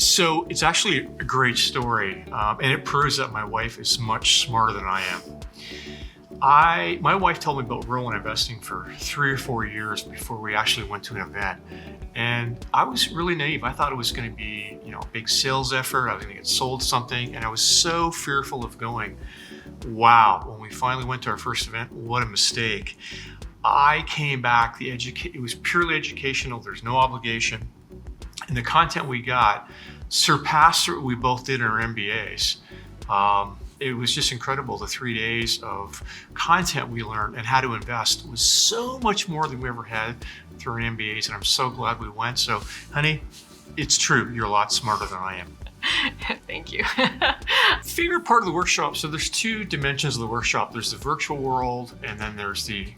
So it's actually a great story, and it proves that my wife is much smarter than I am. My wife told me about real investing for 3 or 4 years before we actually went to an event. And I was really naive. I thought it was going to be, a big sales effort. I was going to get sold something. And I was so fearful of going. Wow. When we finally went to our first event, what a mistake. I came back, it was purely educational. There's no obligation. And the content we got surpassed what we both did in our MBAs. It was just incredible. The 3 days of content we learned and how to invest was so much more than we ever had through our MBAs, and I'm so glad we went. So, honey, it's true. You're a lot smarter than I am. Thank you. Favorite part of the workshop. So there's two dimensions of the workshop. There's the virtual world, and then there's the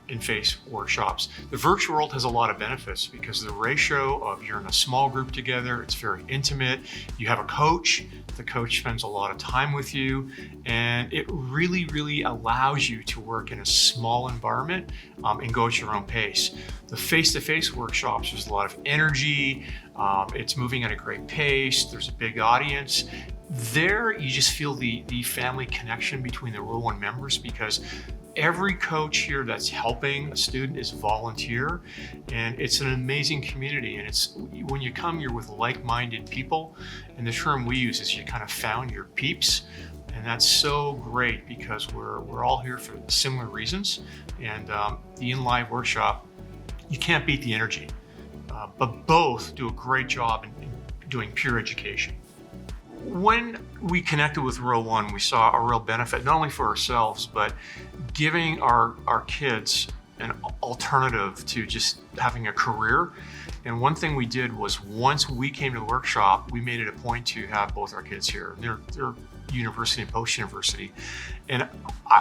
in-face workshops. The virtual world has a lot of benefits because the ratio of you're in a small group together, it's very intimate. You have a coach. The coach spends a lot of time with you, and it really, really allows you to work in a small environment and go at your own pace. The face-to-face workshops, there's a lot of energy. It's moving at a great pace. There's a big audience. There, you just feel the family connection between the Row 1 members because every coach here that's helping a student is volunteer, and it's an amazing community. And it's when you come, you're with like-minded people, and the term we use is you kind of found your peeps, and that's so great because we're all here for similar reasons. And the in-live workshop, you can't beat the energy, but both do a great job in doing pure education. When we connected with Row 1, we saw a real benefit, not only for ourselves, but giving our kids an alternative to just having a career. And one thing we did was once we came to the workshop, we made it a point to have both our kids here. They're university and post-university. And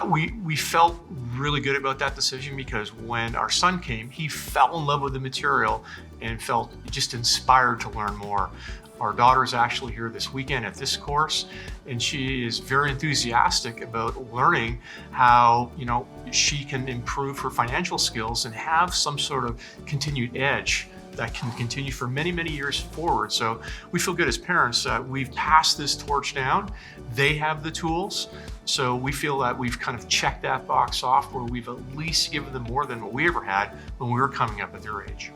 we felt really good about that decision because when our son came, he fell in love with the material and felt just inspired to learn more. Our daughter is actually here this weekend at this course, and she is very enthusiastic about learning how, she can improve her financial skills and have some sort of continued edge that can continue for many, many years forward. So we feel good as parents that we've passed this torch down. They have the tools. So we feel that we've kind of checked that box off where we've at least given them more than what we ever had when we were coming up at their age.